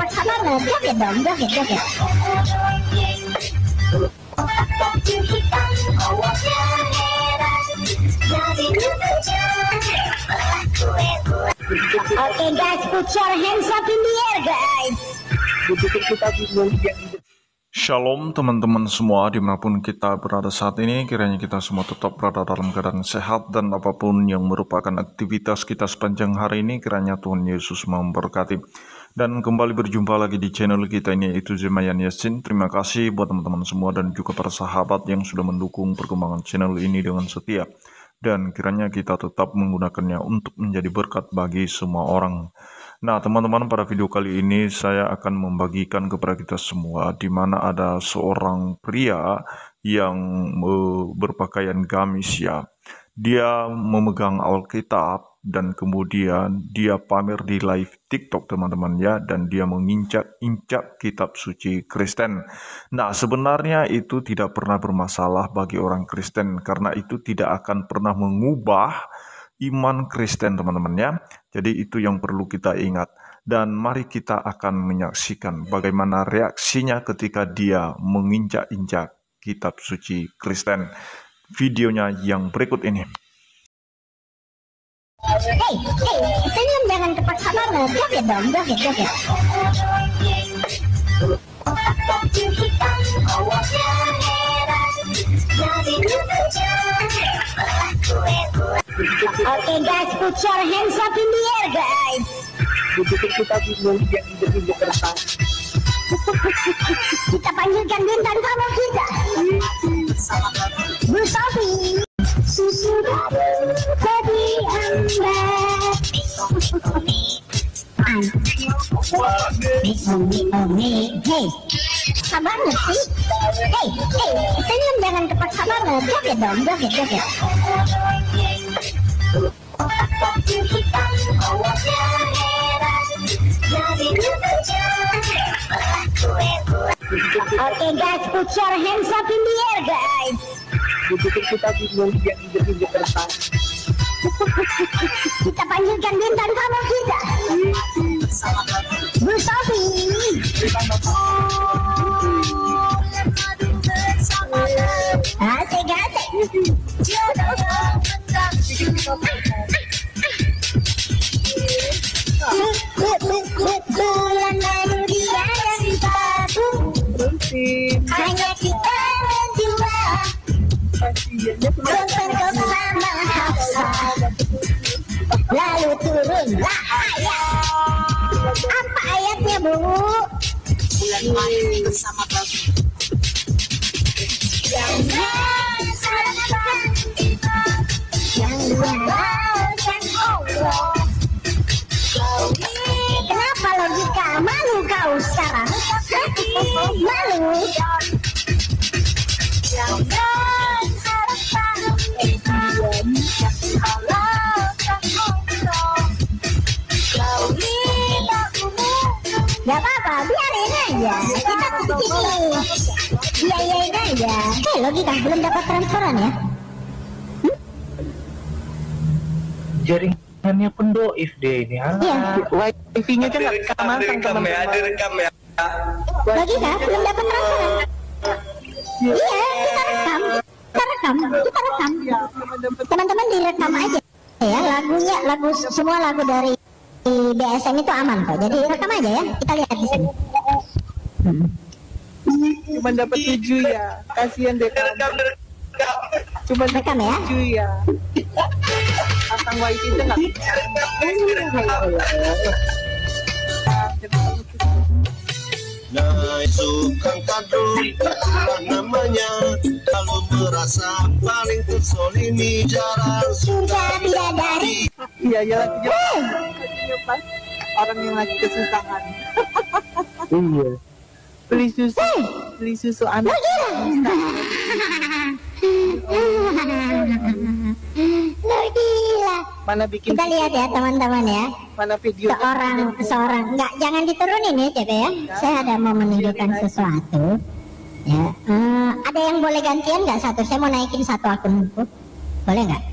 terpaksa banget. Joget dong, joget, joget. Oke guys, put your hands up in the air guys. Shalom teman-teman semua, dimanapun kita berada saat ini, kiranya kita semua tetap berada dalam keadaan sehat dan apapun yang merupakan aktivitas kita sepanjang hari ini, kiranya Tuhan Yesus memberkati. Dan kembali berjumpa lagi di channel kita ini, yaitu Zemayan Yasin. Terima kasih buat teman-teman semua dan juga para sahabat yang sudah mendukung perkembangan channel ini dengan setia. Dan kiranya kita tetap menggunakannya untuk menjadi berkat bagi semua orang. Nah teman-teman, pada video kali ini saya akan membagikan kepada kita semua di mana ada seorang pria yang berpakaian gamis ya. Dia memegang Alkitab dan kemudian dia pamer di live TikTok teman-teman ya, dan dia menginjak-injak kitab suci Kristen. Nah sebenarnya itu tidak pernah bermasalah bagi orang Kristen karena itu tidak akan pernah mengubah iman Kristen teman-teman ya. Jadi itu yang perlu kita ingat. Dan mari kita akan menyaksikan bagaimana reaksinya ketika dia menginjak-injak kitab suci Kristen. Videonya yang berikut ini. Hey, senyum jangan terpaksa banget. Joget dong, joget, joget. Oke guys, put your hands up in the air guys. Kita panggilkan bintang tamu kita, Bu Sofi. Susu baru tadi Hey, banget sih. Hey, senyum jangan terpaksa banget. Joget dong, joget, joget. Oke guys, put your hands up in the air guys. Kita panggilkan bintang tamu kita, Bu Sofi. Asik. Bulan baru dia yang tabung, hanya kita berdua. Bertengkar sama Hafsa, lalu turunlah ayat. Apa ayatnya Bu? Bulan Maret bersama Babi. Yang luaskan Allah. Kenapa logika? Malu kau sekarang? Malu? Gak apa-apa, biarin aja. Kita di sini iya-iyain aja. Logika belum dapat transferan ya? Jaringannya pun doif deh ini. Iya. Wifi-nya kan nggak masang teman-teman. Direkam ya. Logika belum dapat transferan. Iya, kita rekam. Teman-teman direkam aja ya, lagunya, semua lagu dari BSM itu aman kok. Jadi rekam aja ya. Kita lihat di sini. Cuma dapat 7 ya. Kasihan deh kamu. Cuma rekam ya. 7 ya. Pasang wifi itu nggak bisa. Naisukan kado namanya, kalau merasa paling tersolimi jarang Sudah bidadari. Iya lagunya pas orang yang lagi kesusahan. Iya. Beli susu anak. Lo gila. Mana bikin? Kita lihat ya teman-teman ya. Mana video? Seorang enggak, jangan diturunin ya Cep ya. Saya ada mau menunjukkan sesuatu. Ya, ada yang boleh gantian nggak satu? Saya mau naikin satu akunku. Boleh nggak?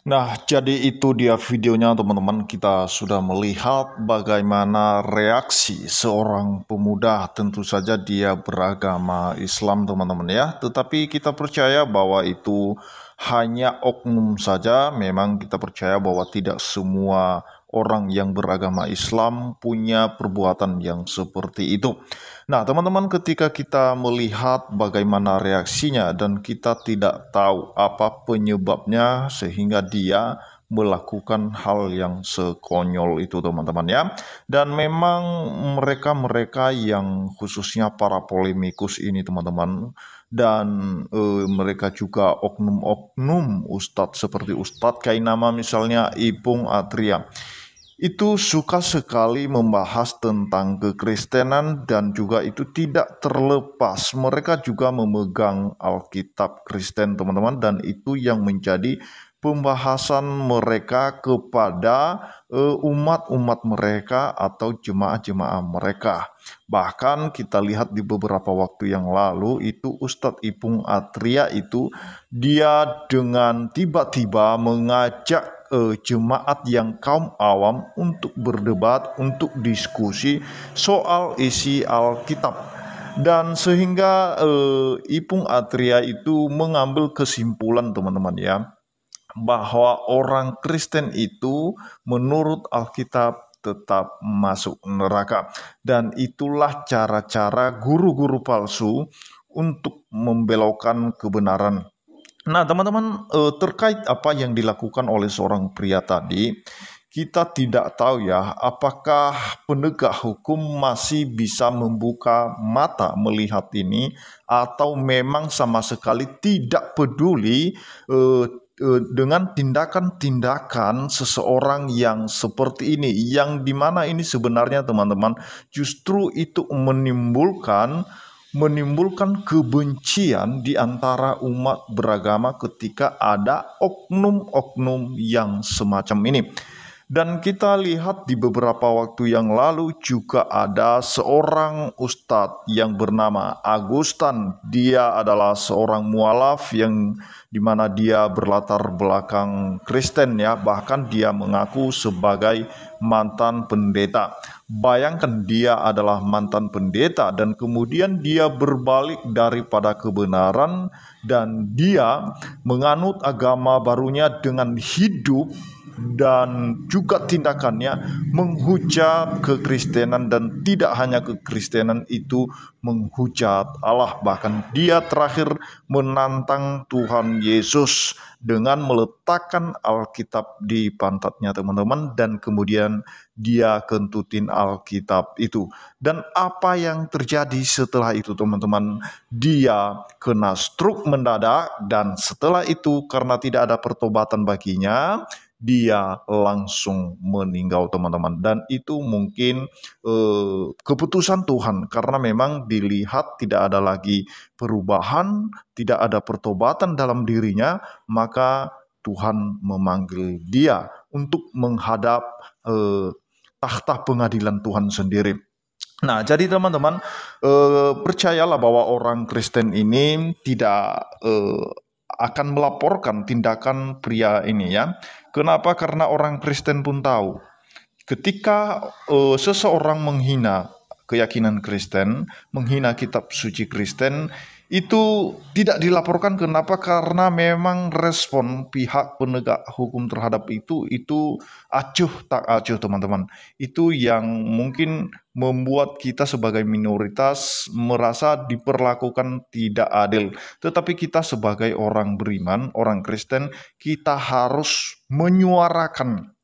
Nah, jadi itu dia videonya teman-teman. Kita sudah melihat bagaimana reaksi seorang pemuda. Tentu saja dia beragama Islam teman-teman ya. Tetapi kita percaya bahwa itu hanya oknum saja. Memang kita percaya bahwa tidak semua orang yang beragama Islam punya perbuatan yang seperti itu. Nah, teman-teman, ketika kita melihat bagaimana reaksinya dan kita tidak tahu apa penyebabnya sehingga dia melakukan hal yang sekonyol itu, teman-teman ya. Dan memang mereka-mereka yang khususnya para polemikus ini, teman-teman, dan mereka juga oknum-oknum ustadz seperti Ustadz Kainama misalnya, Ipung Atria, itu suka sekali membahas tentang kekristenan dan juga itu tidak terlepas. Mereka juga memegang Alkitab Kristen, teman-teman, dan itu yang menjadi pembahasan mereka kepada umat-umat mereka atau jemaah-jemaah mereka. Bahkan kita lihat di beberapa waktu yang lalu itu Ustadz Ipung Atria itu dia dengan tiba-tiba mengajak jemaat yang kaum awam untuk berdebat, untuk diskusi soal isi Alkitab. Dan sehingga Ipung Atria itu mengambil kesimpulan, teman-teman ya, bahwa orang Kristen itu menurut Alkitab tetap masuk neraka. Dan itulah cara-cara guru-guru palsu untuk membelokkan kebenaran. Nah, teman-teman, terkait apa yang dilakukan oleh seorang pria tadi, kita tidak tahu ya, apakah penegak hukum masih bisa membuka mata melihat ini, atau memang sama sekali tidak peduli dengan tindakan-tindakan seseorang yang seperti ini, yang dimana ini sebenarnya, teman-teman, justru itu menimbulkan kebencian di antara umat beragama ketika ada oknum-oknum yang semacam ini. Dan kita lihat di beberapa waktu yang lalu juga ada seorang ustadz yang bernama Agustan. Dia adalah seorang mualaf yang dimana dia berlatar belakang Kristen ya. Bahkan dia mengaku sebagai mantan pendeta. Bayangkan, dia adalah mantan pendeta dan kemudian dia berbalik daripada kebenaran dan dia menganut agama barunya dengan hidup dan juga tindakannya menghujat kekristenan, dan tidak hanya kekristenan itu, menghujat Allah. Bahkan dia terakhir menantang Tuhan Yesus dengan meletakkan Alkitab di pantatnya, teman-teman, dan kemudian dia kentutin Alkitab itu. Dan apa yang terjadi setelah itu, teman-teman? Dia kena stroke mendadak, dan setelah itu karena tidak ada pertobatan baginya, dia langsung meninggal, teman-teman. Dan itu mungkin keputusan Tuhan, karena memang dilihat tidak ada lagi perubahan, tidak ada pertobatan dalam dirinya, maka Tuhan memanggil dia untuk menghadap takhta pengadilan Tuhan sendiri. Nah, jadi teman-teman, percayalah bahwa orang Kristen ini tidak akan melaporkan tindakan pria ini ya. Kenapa? Karena orang Kristen pun tahu ketika seseorang menghina keyakinan Kristen, menghina kitab suci Kristen, itu tidak dilaporkan. Kenapa? Karena memang respon pihak penegak hukum terhadap itu acuh tak acuh, teman-teman. Itu yang mungkin membuat kita sebagai minoritas merasa diperlakukan tidak adil. Tetapi kita sebagai orang beriman, orang Kristen, kita harus menyuarakan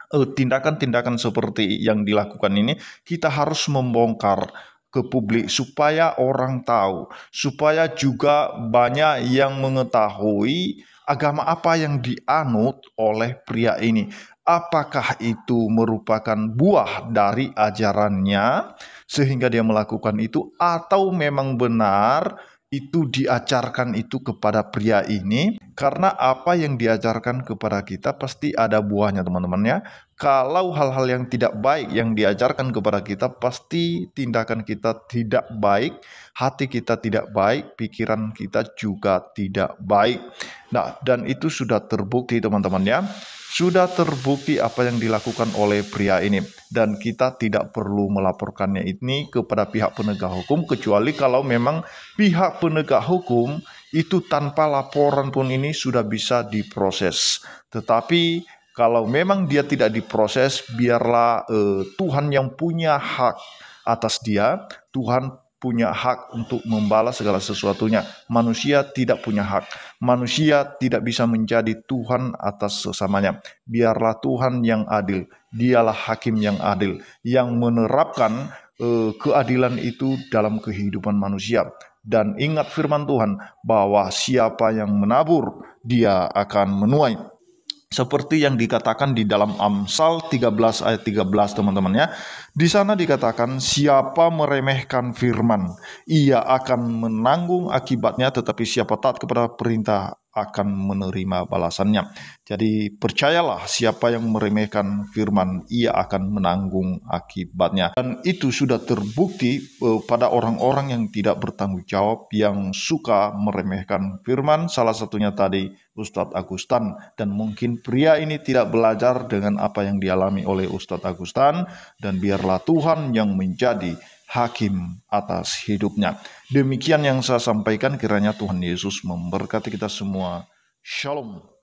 tindakan-tindakan seperti yang dilakukan ini. Kita harus membongkar ke publik supaya orang tahu, supaya juga banyak yang mengetahui agama apa yang dianut oleh pria ini. Apakah itu merupakan buah dari ajarannya sehingga dia melakukan itu, atau memang benar itu diajarkan itu kepada pria ini, karena apa yang diajarkan kepada kita pasti ada buahnya, teman-teman ya. Kalau hal-hal yang tidak baik yang diajarkan kepada kita, pasti tindakan kita tidak baik, hati kita tidak baik, pikiran kita juga tidak baik. Nah, dan itu sudah terbukti, teman-teman ya. Sudah terbukti apa yang dilakukan oleh pria ini, dan kita tidak perlu melaporkannya ini kepada pihak penegak hukum, kecuali kalau memang pihak penegak hukum itu tanpa laporan pun ini sudah bisa diproses. Tetapi kalau memang dia tidak diproses, biarlah Tuhan yang punya hak atas dia. Tuhan punya hak untuk membalas segala sesuatunya. Manusia tidak punya hak. Manusia tidak bisa menjadi Tuhan atas sesamanya. Biarlah Tuhan yang adil. Dialah hakim yang adil, yang menerapkan keadilan itu dalam kehidupan manusia. Dan ingat firman Tuhan bahwa siapa yang menabur, dia akan menuai. Seperti yang dikatakan di dalam Amsal 13 ayat 13, teman-teman ya. Di sana dikatakan, siapa meremehkan firman, ia akan menanggung akibatnya, tetapi siapa taat kepada perintah akan menerima balasannya. Jadi percayalah, siapa yang meremehkan firman, ia akan menanggung akibatnya. Dan itu sudah terbukti pada orang-orang yang tidak bertanggung jawab, yang suka meremehkan firman. Salah satunya tadi Ustadz Agustan, dan mungkin pria ini tidak belajar dengan apa yang dialami oleh Ustadz Agustan, dan biarlah Tuhan yang menjadi hakim atas hidupnya. Demikian yang saya sampaikan, kiranya Tuhan Yesus memberkati kita semua. Shalom.